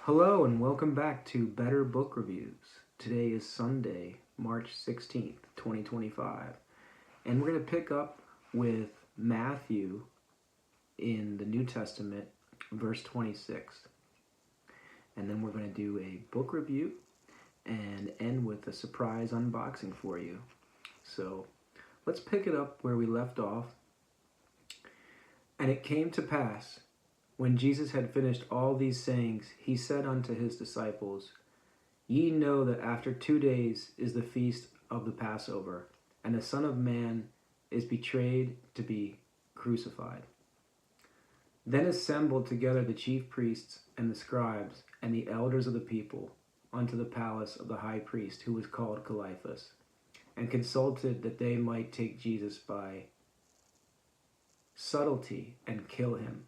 Hello and welcome back to Better Book Reviews. Today is Sunday, March 16th, 2025, and we're going to pick up with Matthew in the New Testament, verse 26. And then we're going to do a book review and end with a surprise unboxing for you. So let's pick it up where we left off. And it came to pass, when Jesus had finished all these sayings, he said unto his disciples, Ye know that after 2 days is the feast of the Passover, and the Son of Man is betrayed to be crucified. Then assembled together the chief priests and the scribes and the elders of the people unto the palace of the high priest, who was called Caiaphas, and consulted that they might take Jesus by subtlety and kill him.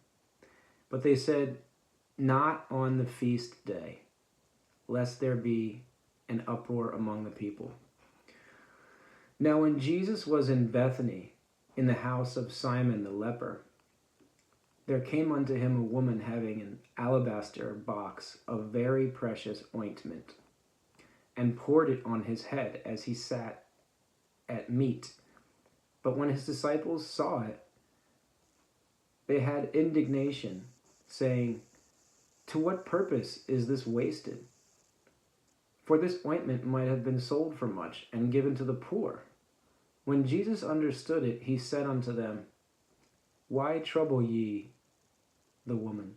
But they said, Not on the feast day, lest there be an uproar among the people. Now when Jesus was in Bethany, in the house of Simon the leper, there came unto him a woman having an alabaster box of very precious ointment, and poured it on his head as he sat at meat. But when his disciples saw it, they had indignation, saying, To what purpose is this wasted? For this ointment might have been sold for much, and given to the poor. When Jesus understood it, he said unto them, Why trouble ye the woman?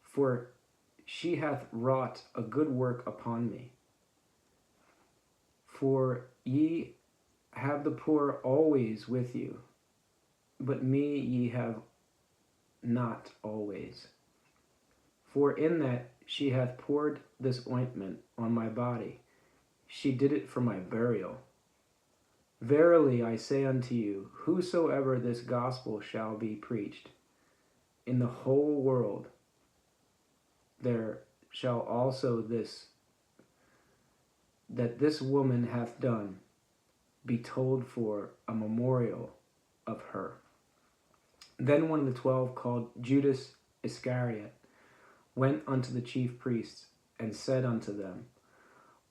For she hath wrought a good work upon me. For ye have the poor always with you, but me ye have not always. For in that she hath poured this ointment on my body, she did it for my burial. Verily I say unto you, whosoever this gospel shall be preached in the whole world, there shall also that this woman hath done be told for a memorial of her. Then one of the 12, called Judas Iscariot, went unto the chief priests, and said unto them,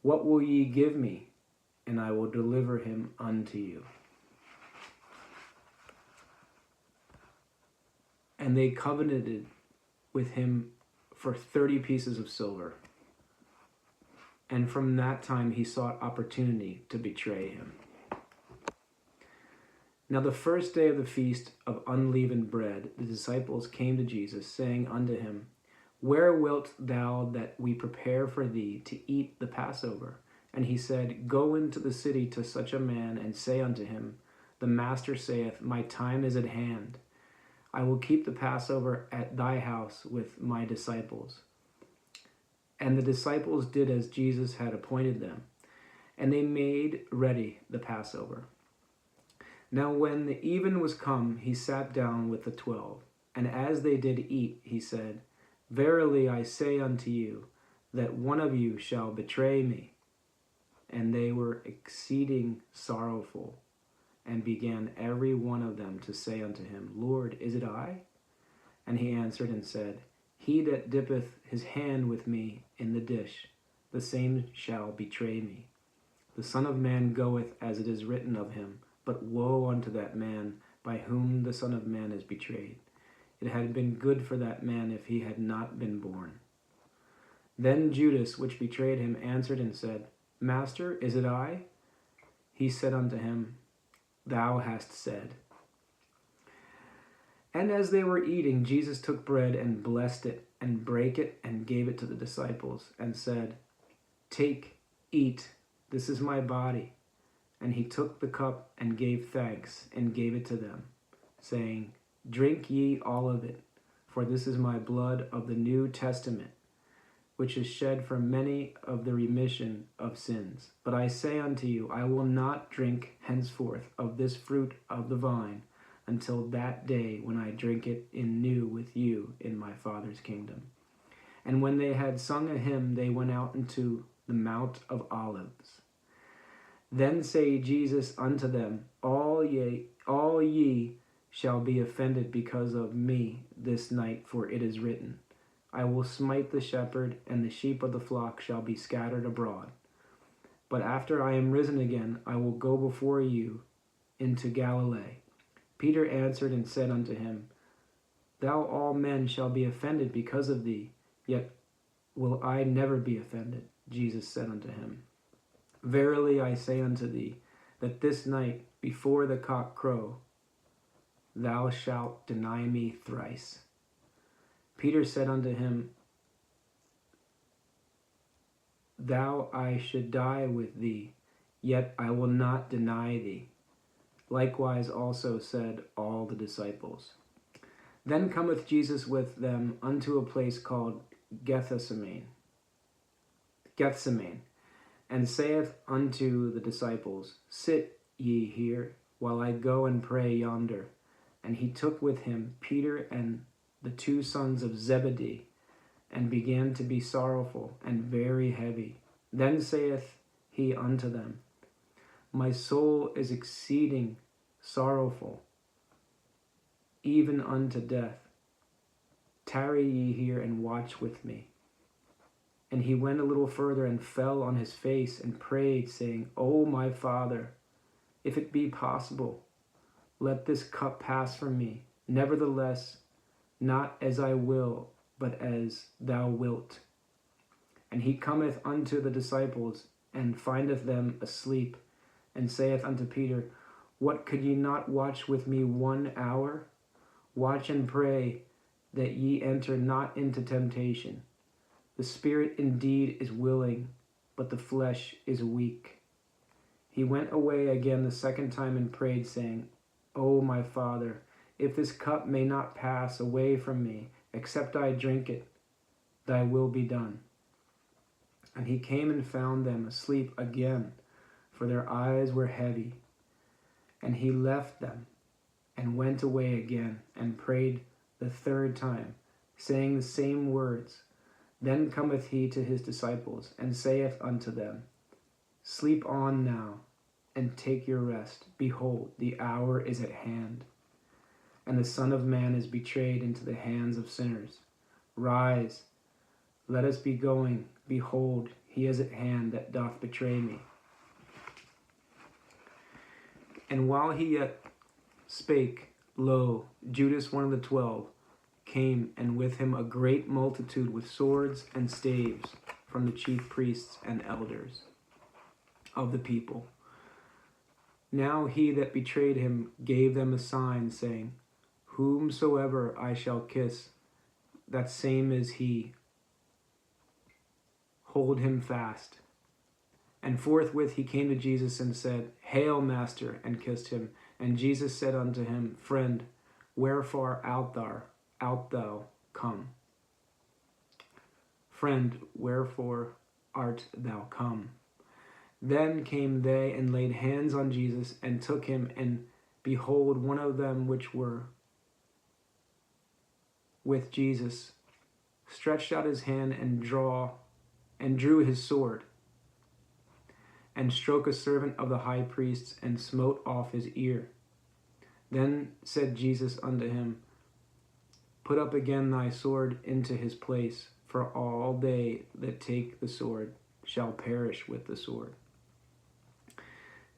What will ye give me, and I will deliver him unto you? And they covenanted with him for 30 pieces of silver. And from that time he sought opportunity to betray him. Now the first day of the feast of unleavened bread, the disciples came to Jesus, saying unto him, Where wilt thou that we prepare for thee to eat the Passover? And he said, Go into the city to such a man, and say unto him, The Master saith, My time is at hand. I will keep the Passover at thy house with my disciples. And the disciples did as Jesus had appointed them, and they made ready the Passover. Now when the even was come, he sat down with the 12, and as they did eat, he said, Verily I say unto you, that one of you shall betray me. And they were exceeding sorrowful, and began every one of them to say unto him, Lord, is it I? And he answered and said, He that dippeth his hand with me in the dish, the same shall betray me. The Son of Man goeth as it is written of him, but woe unto that man by whom the Son of Man is betrayed. It had been good for that man if he had not been born. Then Judas, which betrayed him, answered and said, Master, is it I? He said unto him, Thou hast said. And as they were eating, Jesus took bread and blessed it, and brake it, and gave it to the disciples, and said, Take, eat, this is my body. And he took the cup and gave thanks, and gave it to them, saying, Drink ye all of it, for this is my blood of the New Testament, which is shed for many of the remission of sins. But I say unto you, I will not drink henceforth of this fruit of the vine, until that day when I drink it in new with you in my Father's kingdom. And when they had sung a hymn, they went out into the Mount of Olives. Then say Jesus unto them, All ye shall be offended because of me this night, for it is written, I will smite the shepherd, and the sheep of the flock shall be scattered abroad. But after I am risen again, I will go before you into Galilee. Peter answered and said unto him, Thou all men shall be offended because of thee, yet will I never be offended. Jesus said unto him, Verily I say unto thee, that this night before the cock crow, thou shalt deny me thrice. Peter said unto him, Though I should die with thee, yet I will not deny thee. Likewise also said all the disciples. Then cometh Jesus with them unto a place called Gethsemane, and saith unto the disciples, Sit ye here, while I go and pray yonder. And he took with him Peter and the two sons of Zebedee, and began to be sorrowful and very heavy. Then saith he unto them, My soul is exceeding sorrowful, even unto death. Tarry ye here and watch with me. And he went a little further and fell on his face and prayed, saying, O my Father, if it be possible, let this cup pass from me. Nevertheless, not as I will, but as thou wilt. And he cometh unto the disciples, and findeth them asleep, and saith unto Peter, What, could ye not watch with me 1 hour? Watch and pray, that ye enter not into temptation. The spirit indeed is willing, but the flesh is weak. He went away again the second time and prayed, saying, O my Father, if this cup may not pass away from me, except I drink it, thy will be done. And he came and found them asleep again, for their eyes were heavy. And he left them, and went away again, and prayed the third time, saying the same words. Then cometh he to his disciples, and saith unto them, Sleep on now, and take your rest. Behold, the hour is at hand, and the Son of Man is betrayed into the hands of sinners. Rise, let us be going. Behold, he is at hand that doth betray me. And while he yet spake, lo, Judas, one of the 12, came, and with him a great multitude with swords and staves from the chief priests and elders of the people. Now he that betrayed him gave them a sign, saying, Whomsoever I shall kiss, that same is he. Hold him fast. And forthwith he came to Jesus and said, Hail, Master, and kissed him. And Jesus said unto him, Friend, wherefore art thou come? Friend, wherefore art thou come? Then came they and laid hands on Jesus and took him, and behold, one of them which were with Jesus stretched out his hand and drew his sword, and stroke a servant of the high priest's, and smote off his ear. Then said Jesus unto him, Put up again thy sword into his place, for all they that take the sword shall perish with the sword.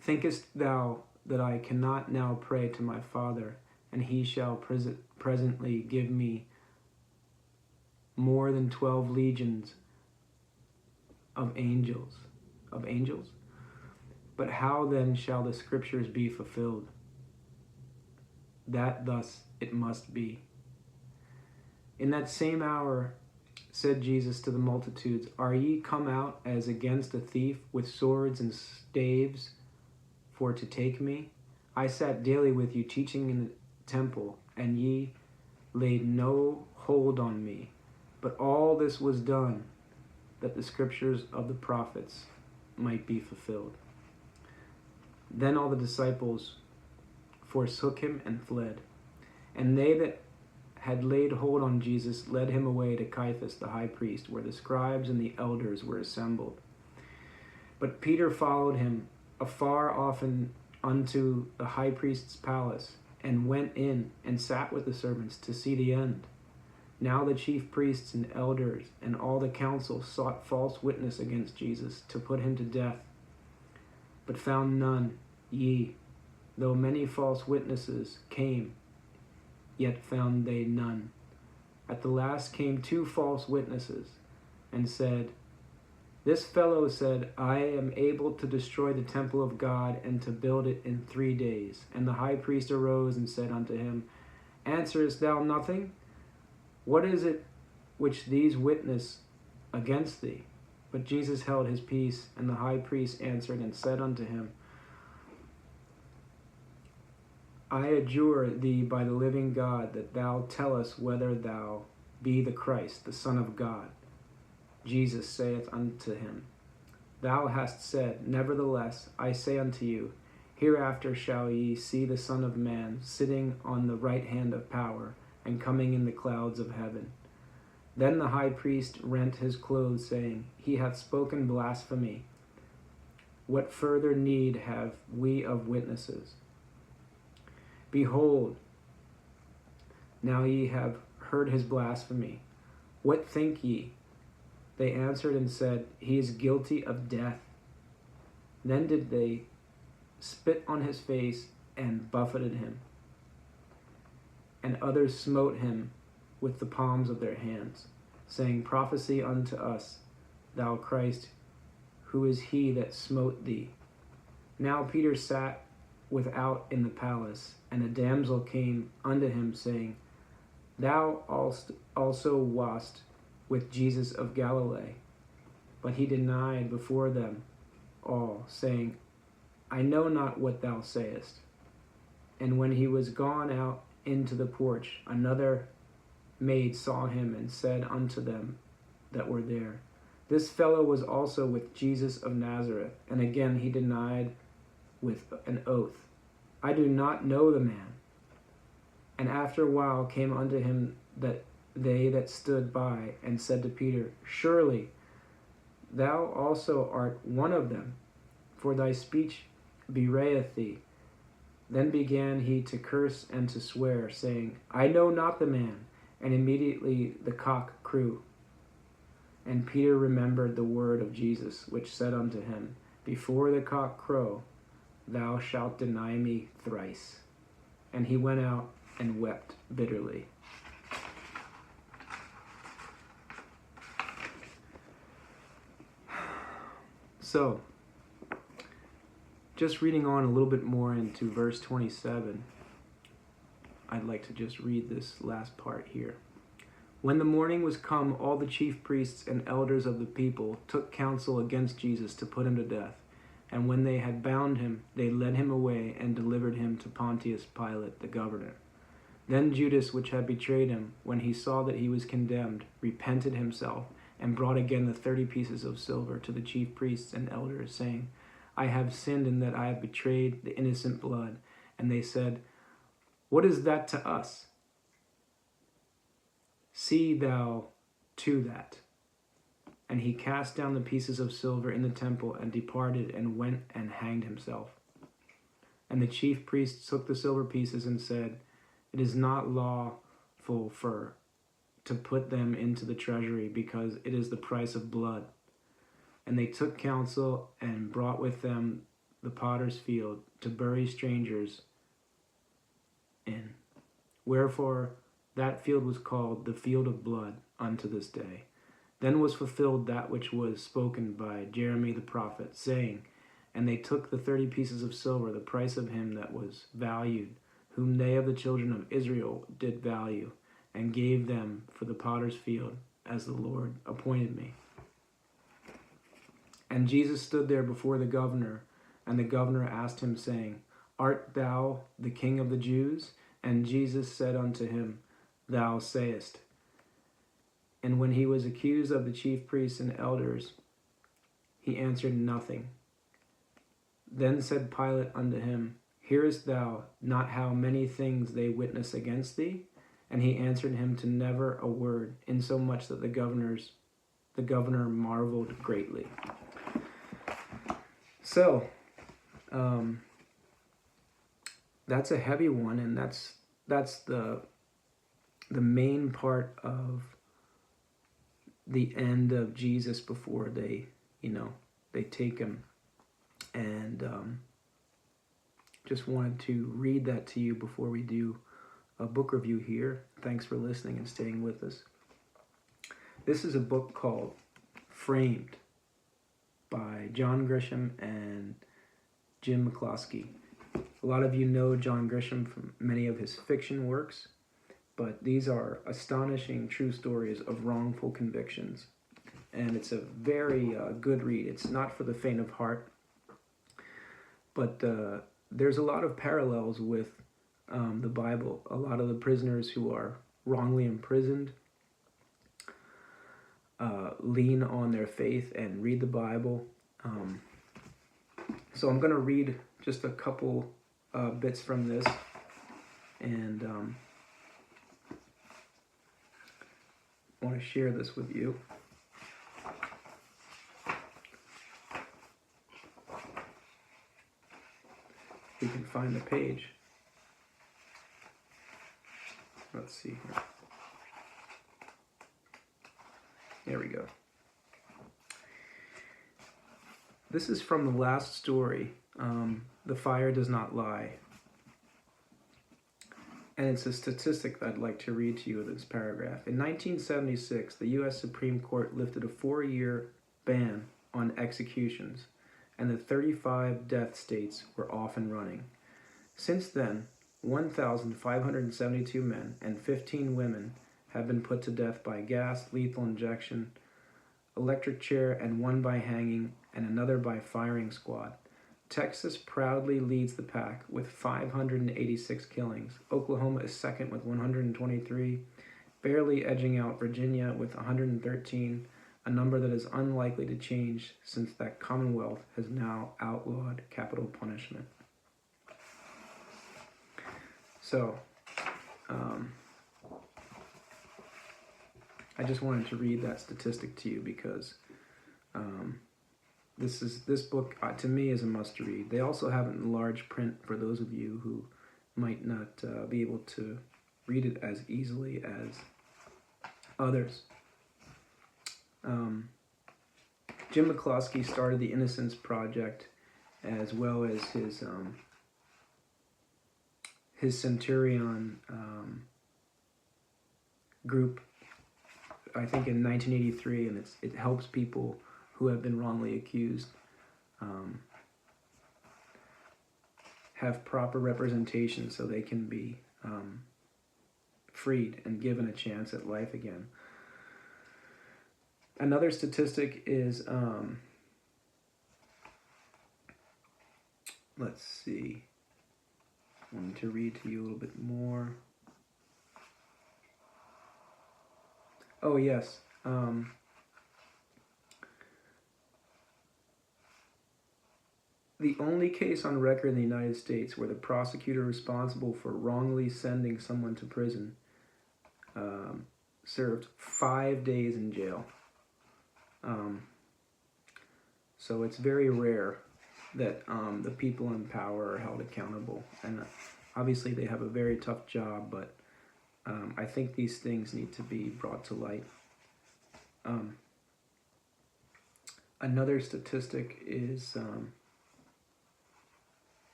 Thinkest thou that I cannot now pray to my Father, and he shall presently give me more than 12 legions of angels? But how then shall the scriptures be fulfilled, that thus it must be? In that same hour said Jesus to the multitudes, Are ye come out as against a thief with swords and staves for to take me? I sat daily with you teaching in the temple, and ye laid no hold on me. But all this was done, that the scriptures of the prophets might be fulfilled. Then all the disciples forsook him and fled. And they that had laid hold on Jesus led him away to Caiaphas the high priest, where the scribes and the elders were assembled. But Peter followed him afar off unto the high priest's palace, and went in and sat with the servants to see the end. Now the chief priests and elders and all the council sought false witness against Jesus to put him to death, but found none. Though many false witnesses came, yet found they none. At the last came 2 false witnesses, and said, This fellow said, I am able to destroy the temple of God and to build it in 3 days. And the high priest arose and said unto him, Answerest thou nothing? What is it which these witness against thee? But Jesus held his peace, and the high priest answered and said unto him, I adjure thee by the living God that thou tell us whether thou be the Christ, the Son of God. Jesus saith unto him, Thou hast said, Nevertheless, I say unto you, hereafter shall ye see the Son of Man sitting on the right hand of power, and coming in the clouds of heaven. Then the high priest rent his clothes, saying, He hath spoken blasphemy. What further need have we of witnesses? Behold, now ye have heard his blasphemy. What think ye? They answered and said, He is guilty of death. Then did they spit on his face and buffeted him. And others smote him with the palms of their hands, saying, Prophesy unto us, thou Christ, who is he that smote thee? Now Peter sat without in the palace, and a damsel came unto him, saying, Thou also wast with Jesus of Galilee. But he denied before them all, saying, I know not what thou sayest. And when he was gone out into the porch, another maid saw him and said unto them that were there, This fellow was also with Jesus of Nazareth. And again he denied with an oath, I do not know the man. And after a while came unto him that they that stood by, and said to Peter, Surely thou also art one of them, for thy speech bewrayeth thee. Then began he to curse and to swear, saying, I know not the man. And immediately the cock crew. And Peter remembered the word of Jesus, which said unto him, Before the cock crow, thou shalt deny me thrice. And he went out and wept bitterly. So, just reading on a little bit more into verse 27, I'd like to just read this last part here. When the morning was come, all the chief priests and elders of the people took counsel against Jesus to put him to death. And when they had bound him, they led him away and delivered him to Pontius Pilate, the governor. Then Judas, which had betrayed him, when he saw that he was condemned, repented himself, and brought again the 30 pieces of silver to the chief priests and elders, saying, I have sinned in that I have betrayed the innocent blood. And they said, What is that to us? See thou to that. And he cast down the pieces of silver in the temple, and departed, and went and hanged himself. And the chief priests took the silver pieces and said, It is not lawful to put them into the treasury, because it is the price of blood. And they took counsel and brought with them the potter's field to bury strangers in. Wherefore that field was called the field of blood unto this day. Then was fulfilled that which was spoken by Jeremy the prophet, saying, And they took the 30 pieces of silver, the price of him that was valued, whom they of the children of Israel did value, and gave them for the potter's field, as the Lord appointed me. And Jesus stood there before the governor, and the governor asked him, saying, Art thou the King of the Jews? And Jesus said unto him, Thou sayest. And when he was accused of the chief priests and elders, he answered nothing. Then said Pilate unto him, Hearest thou not how many things they witness against thee? And he answered him to never a word, insomuch that the governor marveled greatly. So, that's a heavy one, and that's the the main part of the end of Jesus before they take him. And just wanted to read that to you before we do a book review here. Thanks for listening and staying with us. This is a book called Framed by John Grisham and Jim McCloskey. A lot of you know John Grisham from many of his fiction works, but these are astonishing true stories of wrongful convictions. And it's a very good read. It's not for the faint of heart, but there's a lot of parallels with the Bible. A lot of the prisoners who are wrongly imprisoned lean on their faith and read the Bible. So I'm going to read just a couple bits from this, and I want to share this with you. You can find the page. Let's see here. There we go. This is from the last story, The Fire Does Not Lie. And it's a statistic that I'd like to read to you in this paragraph. In 1976, the U.S. Supreme Court lifted a 4-year ban on executions, and the 35 death states were off and running. Since then, 1,572 men and 15 women have been put to death by gas, lethal injection, electric chair, and one by hanging, and another by firing squad. Texas proudly leads the pack with 586 killings. Oklahoma is second with 123, barely edging out Virginia with 113, a number that is unlikely to change since that Commonwealth has now outlawed capital punishment. So, I just wanted to read that statistic to you because this book to me is a must read. They also have it in large print for those of you who might not be able to read it as easily as others. Jim McCloskey started the Innocence Project, as well as his Centurion group, I think in 1983, and it helps people who have been wrongly accused have proper representation so they can be freed and given a chance at life again. Another statistic is, let's see, I want to read to you a little bit more. Oh, yes. The only case on record in the United States where the prosecutor responsible for wrongly sending someone to prison served 5 days in jail. So it's very rare that the people in power are held accountable. And obviously they have a very tough job, but I think these things need to be brought to light. Another statistic is,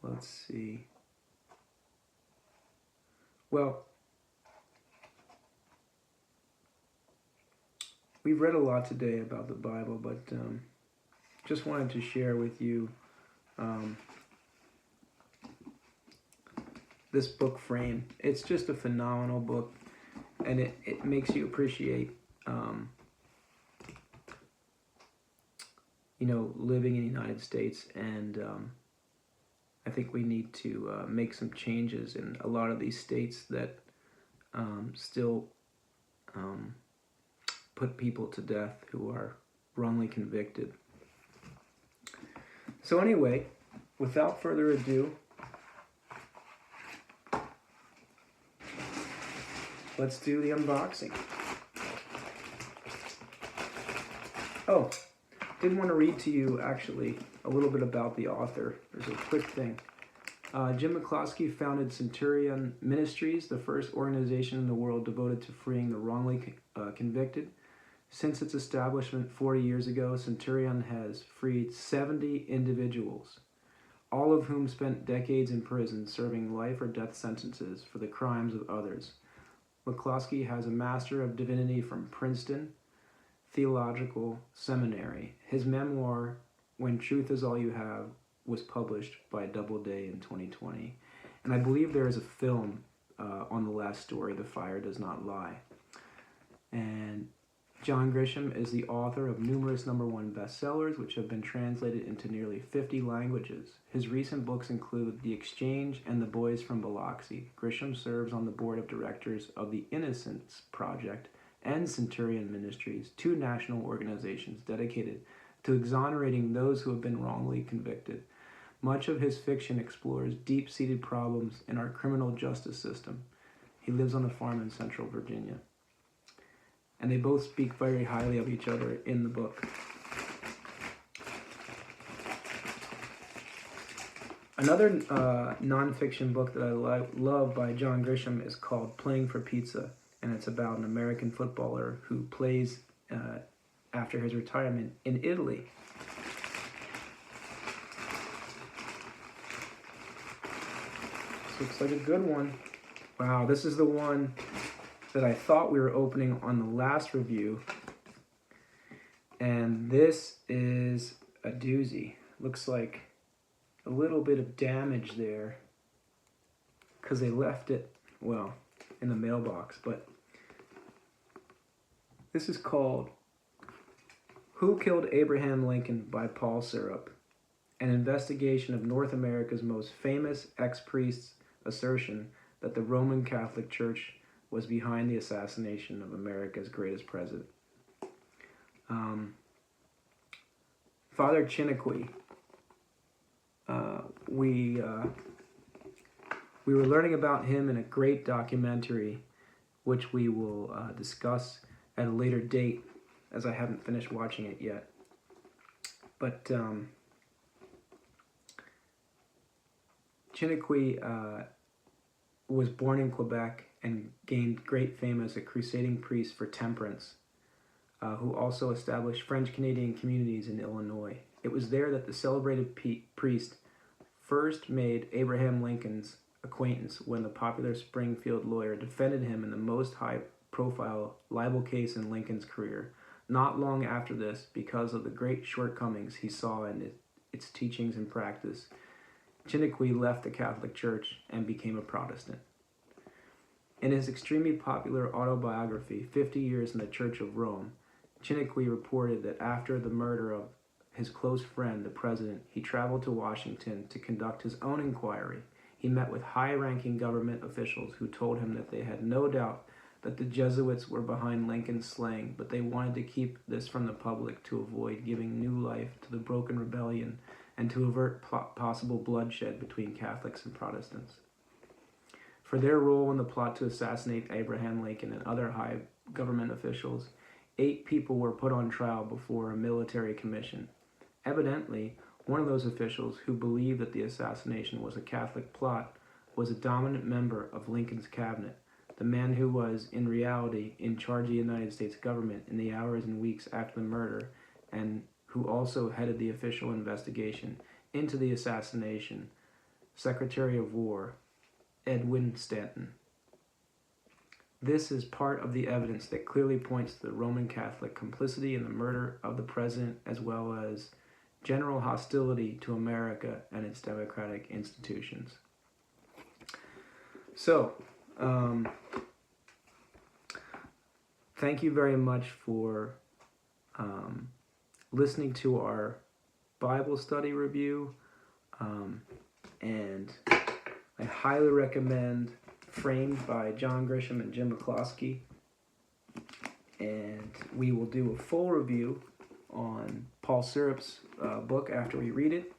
let's see. Well, we've read a lot today about the Bible, but just wanted to share with you this book, Frame. It's just a phenomenal book, and it makes you appreciate, living in the United States, and I think we need to make some changes in a lot of these states that still put people to death who are wrongly convicted. So anyway, without further ado, let's do the unboxing. Oh, did want to read to you actually a little bit about the author. There's a quick thing. Jim McCloskey founded Centurion Ministries, the first organization in the world devoted to freeing the wrongly convicted. Since its establishment 40 years ago, Centurion has freed 70 individuals, all of whom spent decades in prison serving life or death sentences for the crimes of others. McCloskey has a Master of Divinity from Princeton Theological Seminary. His memoir, When Truth Is All You Have, was published by Doubleday in 2020. And I believe there is a film on the last story, The Fire Does Not Lie. And John Grisham is the author of numerous #1 bestsellers, which have been translated into nearly 50 languages. His recent books include The Exchange and The Boys from Biloxi. Grisham serves on the board of directors of the Innocence Project and Centurion Ministries, 2 national organizations dedicated to exonerating those who have been wrongly convicted. Much of his fiction explores deep-seated problems in our criminal justice system. He lives on a farm in central Virginia. And they both speak very highly of each other in the book. Another nonfiction book that I love by John Grisham is called Playing for Pizza, and it's about an American footballer who plays after his retirement in Italy. This looks like a good one. Wow, this is the one that I thought we were opening on the last review. And this is a doozy. Looks like a little bit of damage there because they left it, well, in the mailbox. But this is called Who Killed Abraham Lincoln by Paul Serup, an investigation of North America's most famous ex-priest's assertion that the Roman Catholic Church was behind the assassination of America's greatest president. Father Chiniquy, we were learning about him in a great documentary, which we will discuss at a later date, as I haven't finished watching it yet. But Chiniquy was born in Quebec and gained great fame as a crusading priest for temperance, who also established French-Canadian communities in Illinois. It was there that the celebrated priest first made Abraham Lincoln's acquaintance when the popular Springfield lawyer defended him in the most high-profile libel case in Lincoln's career. Not long after this, because of the great shortcomings he saw in its teachings and practice, Chiniquy left the Catholic Church and became a Protestant. In his extremely popular autobiography, 50 Years in the Church of Rome, Chiniquy reported that after the murder of his close friend, the president, he traveled to Washington to conduct his own inquiry. He met with high-ranking government officials who told him that they had no doubt that the Jesuits were behind Lincoln's slaying, but they wanted to keep this from the public to avoid giving new life to the broken rebellion and to avert possible bloodshed between Catholics and Protestants. For their role in the plot to assassinate Abraham Lincoln and other high government officials, 8 people were put on trial before a military commission. Evidently, one of those officials who believed that the assassination was a Catholic plot was a dominant member of Lincoln's cabinet, the man who was, in reality, in charge of the United States government in the hours and weeks after the murder, and who also headed the official investigation into the assassination, Secretary of War Edwin Stanton. This is part of the evidence that clearly points to the Roman Catholic complicity in the murder of the president, as well as general hostility to America and its democratic institutions. So, thank you very much for listening to our Bible study review, and I highly recommend Framed by John Grisham and Jim McCloskey, and we will do a full review on Paul Serup's book after we read it,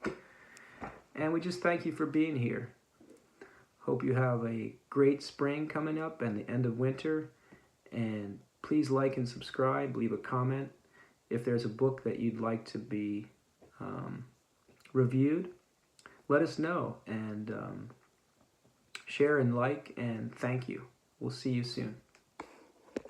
and we just thank you for being here. Hope you have a great spring coming up and the end of winter, and please like and subscribe, leave a comment if there's a book that you'd like to be reviewed. let us know, and share and like, and thank you. We'll see you soon.